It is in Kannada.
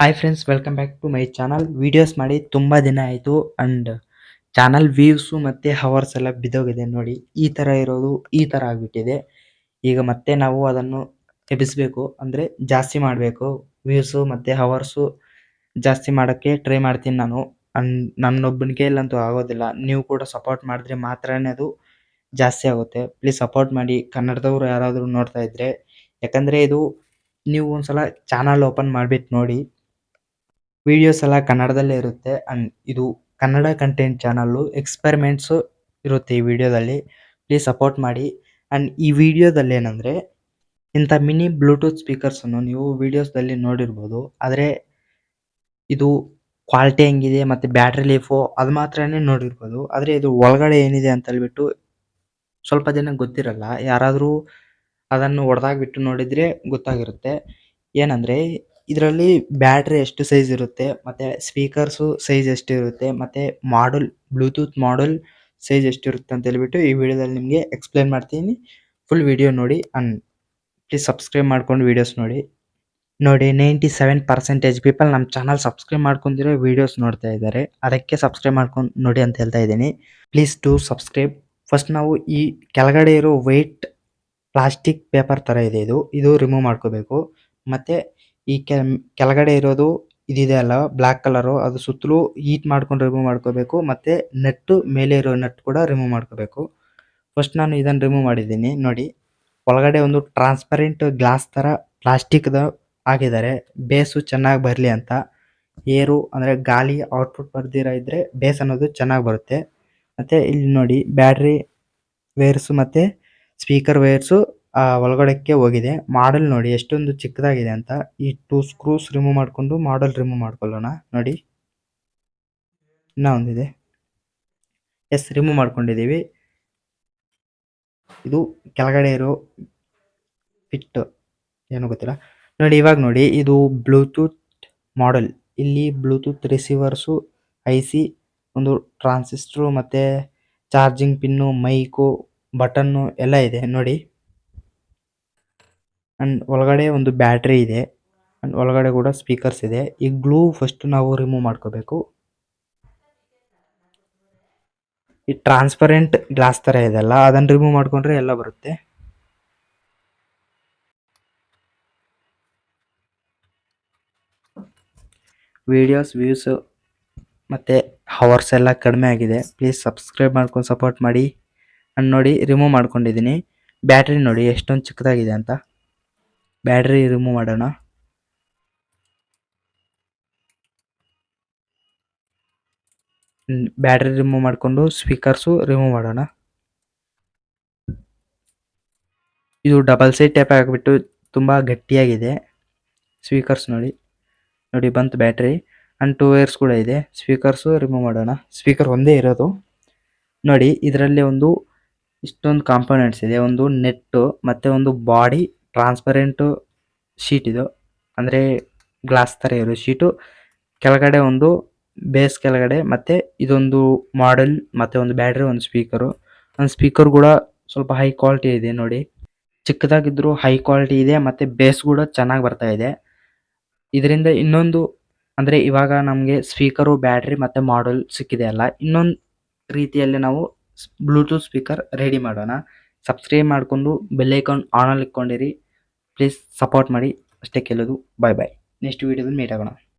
Hi friends, welcome back to my channel. Videos ಮಾಡಿ ತುಂಬ ದಿನ ಆಯಿತು ಅಂಡ್ ಚಾನಲ್ ವ್ಯೂಸು ಮತ್ತು ಹವರ್ಸ್ ಎಲ್ಲ ಬಿದ್ದೋಗಿದೆ. ನೋಡಿ, ಈ ಥರ ಇರೋದು ಈ ಥರ ಆಗಿಬಿಟ್ಟಿದೆ. ಈಗ ಮತ್ತೆ ನಾವು ಅದನ್ನು ಎಬ್ಬಿಸಬೇಕು, ಅಂದರೆ ಜಾಸ್ತಿ ಮಾಡಬೇಕು. ವ್ಯೂಸು ಮತ್ತು ಹವರ್ಸು ಜಾಸ್ತಿ ಮಾಡೋಕ್ಕೆ ಟ್ರೈ ಮಾಡ್ತೀನಿ ನಾನು. ಅಂಡ್ ನನ್ನೊಬ್ಬನಿಗೆಲ್ಲಂತೂ ಆಗೋದಿಲ್ಲ. ನೀವು ಕೂಡ ಸಪೋರ್ಟ್ ಮಾಡಿದ್ರೆ ಮಾತ್ರನೇ ಅದು ಜಾಸ್ತಿ ಆಗುತ್ತೆ. ಪ್ಲೀಸ್ ಸಪೋರ್ಟ್ ಮಾಡಿ, ಕನ್ನಡದವರು ಯಾರಾದರೂ ನೋಡ್ತಾ ಇದ್ದರೆ. ಯಾಕಂದರೆ ಇದು ನೀವು ಒಂದ್ಸಲ ಚಾನಲ್ ಓಪನ್ ಮಾಡಿಬಿಟ್ಟು ನೋಡಿ, ವಿಡಿಯೋಸ್ ಎಲ್ಲ ಕನ್ನಡದಲ್ಲೇ ಇರುತ್ತೆ. ಅಂಡ್ ಇದು ಕನ್ನಡ ಕಂಟೆಂಟ್ ಚಾನಲ್ಲು, ಎಕ್ಸ್ಪೆರಿಮೆಂಟ್ಸು ಇರುತ್ತೆ ಈ ವಿಡಿಯೋದಲ್ಲಿ. ಪ್ಲೀಸ್ ಸಪೋರ್ಟ್ ಮಾಡಿ. ಅಂಡ್ ಈ ವಿಡಿಯೋದಲ್ಲಿ ಏನಂದರೆ, ಇಂಥ ಮಿನಿ ಬ್ಲೂಟೂತ್ ಸ್ಪೀಕರ್ಸನ್ನು ನೀವು ವಿಡಿಯೋಸ್ದಲ್ಲಿ ನೋಡಿರ್ಬೋದು. ಆದರೆ ಇದು ಕ್ವಾಲಿಟಿ ಹೆಂಗಿದೆ ಮತ್ತು ಬ್ಯಾಟ್ರಿ ಲೈಫು ಅದು ಮಾತ್ರನೇ ನೋಡಿರ್ಬೋದು. ಆದರೆ ಇದು ಒಳಗಡೆ ಏನಿದೆ ಅಂತ ಹೇಳ್ಬಿಟ್ಟು ಸ್ವಲ್ಪ ಜನ ಗೊತ್ತಿರಲ್ಲ. ಯಾರಾದರೂ ಅದನ್ನು ಹೊಡೆದಾಗ್ಬಿಟ್ಟು ನೋಡಿದರೆ ಗೊತ್ತಾಗಿರುತ್ತೆ. ಏನಂದರೆ, ಇದರಲ್ಲಿ ಬ್ಯಾಟ್ರಿ ಎಷ್ಟು ಸೈಜ್ ಇರುತ್ತೆ ಮತ್ತು ಸ್ಪೀಕರ್ಸು ಸೈಜ್ ಎಷ್ಟಿರುತ್ತೆ ಮತ್ತು ಬ್ಲೂಟೂತ್ ಮಾಡಲ್ ಸೈಜ್ ಎಷ್ಟಿರುತ್ತೆ ಅಂತ ಹೇಳ್ಬಿಟ್ಟು ಈ ವಿಡಿಯೋದಲ್ಲಿ ನಿಮಗೆ ಎಕ್ಸ್ಪ್ಲೇನ್ ಮಾಡ್ತೀನಿ. ಫುಲ್ ವಿಡಿಯೋ ನೋಡಿ ಅಂಡ್ ಪ್ಲೀಸ್ ಸಬ್ಸ್ಕ್ರೈಬ್ ಮಾಡ್ಕೊಂಡು ವಿಡಿಯೋಸ್ ನೋಡಿ. 97% ಪೀಪಲ್ ನಮ್ಮ ಚಾನಲ್ ಸಬ್ಸ್ಕ್ರೈಬ್ ಮಾಡ್ಕೊಂಡಿರೋ ವಿಡಿಯೋಸ್ ನೋಡ್ತಾ ಇದ್ದಾರೆ. ಅದಕ್ಕೆ ಸಬ್ಸ್ಕ್ರೈಬ್ ಮಾಡ್ಕೊಂಡು ನೋಡಿ ಅಂತ ಹೇಳ್ತಾ ಇದ್ದೀನಿ. Please to subscribe. ಫಸ್ಟ್ ನಾವು ಈ ಕೆಳಗಡೆ ಇರೋ ವೈಟ್ ಪ್ಲಾಸ್ಟಿಕ್ ಪೇಪರ್ ಥರ ಇದೆ, ಇದು ರಿಮೂವ್ ಮಾಡ್ಕೋಬೇಕು. ಮತ್ತು ಈ ಕೆಳಗಡೆ ಇರೋದು ಇದಿದೆ ಅಲ್ಲ ಬ್ಲ್ಯಾಕ್ ಕಲರು, ಅದು ಸುತ್ತಲೂ ಹೀಟ್ ಮಾಡ್ಕೊಂಡು ರಿಮೂವ್ ಮಾಡ್ಕೋಬೇಕು. ಮತ್ತು ನಟ್ಟು ಮೇಲೆ ಇರೋ ನಟ್ ಕೂಡ ರಿಮೂವ್ ಮಾಡ್ಕೋಬೇಕು. ಫಸ್ಟ್ ನಾನು ಇದನ್ನು ರಿಮೂವ್ ಮಾಡಿದ್ದೀನಿ. ನೋಡಿ, ಒಳಗಡೆ ಒಂದು ಟ್ರಾನ್ಸ್ಪರೆಂಟ್ ಗ್ಲಾಸ್ ಥರ ಪ್ಲಾಸ್ಟಿಕ್ದ ಹಾಕಿದ್ದಾರೆ, ಬೇಸು ಚೆನ್ನಾಗಿ ಬರಲಿ ಅಂತ. ಏರು ಅಂದರೆ ಗಾಳಿ ಔಟ್ಪುಟ್ ಬರ್ದಿರ ಇದ್ದರೆ ಬೇಸ್ ಅನ್ನೋದು ಚೆನ್ನಾಗಿ ಬರುತ್ತೆ. ಮತ್ತು ಇಲ್ಲಿ ನೋಡಿ, ಬ್ಯಾಟ್ರಿ ವೈರ್ಸು ಮತ್ತು ಸ್ಪೀಕರ್ ವೈರ್ಸು ಒಳಗಡೆಕ್ಕೆ ಹೋಗಿದೆ. ಮಾಡಲ್ ನೋಡಿ ಎಷ್ಟೊಂದು ಚಿಕ್ಕದಾಗಿದೆ ಅಂತ. ಈ 2 ಸ್ಕ್ರೂಸ್ ರಿಮೂವ್ ಮಾಡಿಕೊಂಡು ಮಾಡಲ್ ರಿಮೂವ್ ಮಾಡ್ಕೊಳ್ಳೋಣ. ನೋಡಿ, ಇನ್ನೂ ಒಂದಿದೆ. ರಿಮೂವ್ ಮಾಡ್ಕೊಂಡಿದ್ದೀವಿ. ಇದು ಕೆಳಗಡೆ ಇರೋ ಫಿಟ್ ಏನೋ ಗೊತ್ತಿಲ್ಲ. ನೋಡಿ, ಇವಾಗ ನೋಡಿ, ಇದು ಬ್ಲೂಟೂತ್ ಮಾಡಲ್. ಇಲ್ಲಿ ಬ್ಲೂಟೂತ್ ರಿಸೀವರ್ಸು, ಐಸಿ, ಒಂದು ಟ್ರಾನ್ಸಿಸ್ಟ್ರು ಮತ್ತು ಚಾರ್ಜಿಂಗ್ ಪಿನ್ನು, ಮೈಕು, ಬಟನ್ನು ಎಲ್ಲ ಇದೆ ನೋಡಿ. ಅಂಡ್ ಒಳಗಡೆ ಒಂದು ಬ್ಯಾಟ್ರಿ ಇದೆ. ಅಂಡ್ ಒಳಗಡೆ ಕೂಡ ಸ್ಪೀಕರ್ಸ್ ಇದೆ. ಈ ಗ್ಲೂ ಫಸ್ಟ್ ನಾವು ರಿಮೂವ್ ಮಾಡ್ಕೋಬೇಕು. ಈ ಟ್ರಾನ್ಸ್ಪರೆಂಟ್ ಗ್ಲಾಸ್ ಥರ ಇದೆಲ್ಲ, ಅದನ್ನು ರಿಮೂವ್ ಮಾಡ್ಕೊಂಡ್ರೆ ಎಲ್ಲ ಬರುತ್ತೆ. ವಿಡಿಯೋಸ್ ವ್ಯೂಸು ಮತ್ತು ಹವರ್ಸ್ ಎಲ್ಲ ಕಡಿಮೆ ಆಗಿದೆ. ಪ್ಲೀಸ್ ಸಬ್ಸ್ಕ್ರೈಬ್ ಮಾಡ್ಕೊಂಡು ಸಪೋರ್ಟ್ ಮಾಡಿ. ಅಂಡ್ ನೋಡಿ, ರಿಮೂವ್ ಮಾಡ್ಕೊಂಡಿದ್ದೀನಿ. ಬ್ಯಾಟ್ರಿ ನೋಡಿ ಎಷ್ಟೊಂದು ಚಿಕ್ಕದಾಗಿದೆ ಅಂತ. ಬ್ಯಾಟ್ರಿ ರಿಮೂವ್ ಮಾಡೋಣ. ಬ್ಯಾಟ್ರಿ ರಿಮೂವ್ ಮಾಡಿಕೊಂಡು ಸ್ಪೀಕರ್ಸು ರಿಮೂವ್ ಮಾಡೋಣ. ಇದು ಡಬಲ್ ಸೈಡ್ ಟೇಪ್ ಆಗಿಬಿಟ್ಟು ತುಂಬ ಗಟ್ಟಿಯಾಗಿದೆ. ಸ್ಪೀಕರ್ಸ್ ನೋಡಿ ಬಂತು ಬ್ಯಾಟ್ರಿ. ಅಂಡ್ 2 ವೈರ್ಸ್ ಕೂಡ ಇದೆ. ಸ್ಪೀಕರ್ಸು ರಿಮೂವ್ ಮಾಡೋಣ. ಸ್ಪೀಕರ್ ಒಂದೇ ಇರೋದು. ನೋಡಿ, ಇದರಲ್ಲಿ ಇಷ್ಟೊಂದು ಕಾಂಪೋನೆಂಟ್ಸ್ ಇದೆ. ಒಂದು ನೆಟ್ಟು ಮತ್ತು ಒಂದು ಬಾಡಿ ಟ್ರಾನ್ಸ್ಪರೆಂಟು ಶೀಟ್. ಇದು ಅಂದರೆ ಗ್ಲಾಸ್ ಥರ ಇರೋ ಶೀಟು. ಕೆಳಗಡೆ ಒಂದು ಬೇಸ್ ಕೆಳಗಡೆ, ಮತ್ತು ಇದೊಂದು ಮಾಡೆಲ್, ಮತ್ತು ಒಂದು ಬ್ಯಾಟ್ರಿ, ಒಂದು ಸ್ಪೀಕರು. ಒಂದು ಸ್ಪೀಕರ್ ಕೂಡ ಸ್ವಲ್ಪ ಹೈ ಕ್ವಾಲಿಟಿ ಇದೆ ನೋಡಿ. ಚಿಕ್ಕದಾಗಿದ್ದರೂ ಹೈ ಕ್ವಾಲಿಟಿ ಇದೆ ಮತ್ತು ಬೇಸ್ ಕೂಡ ಚೆನ್ನಾಗಿ ಬರ್ತಾ ಇದೆ. ಇದರಿಂದ ಇನ್ನೊಂದು ಅಂದರೆ, ಇವಾಗ ನಮಗೆ ಸ್ಪೀಕರು, ಬ್ಯಾಟ್ರಿ ಮತ್ತು ಮಾಡಲ್ ಸಿಕ್ಕಿದೆ ಅಲ್ಲ, ಇನ್ನೊಂದು ರೀತಿಯಲ್ಲಿ ನಾವು ಬ್ಲೂಟೂತ್ ಸ್ಪೀಕರ್ ರೆಡಿ ಮಾಡೋಣ. ಸಬ್ಸ್ಕ್ರೈಬ್ ಮಾಡಿಕೊಂಡು ಬೆಲ್ ಐಕಾನ್ ಆನಲ್ಲಿ ಇಟ್ಕೊಂಡಿರಿ. ಪ್ಲೀಸ್ ಸಪೋರ್ಟ್ ಮಾಡಿ, ಅಷ್ಟೇ ಕೇಳೋದು. ಬಾಯ್ ಬಾಯ್. ನೆಕ್ಸ್ಟ್ ವೀಡಿಯೋದಲ್ಲಿ ಮೀಟ್ ಆಗೋಣ.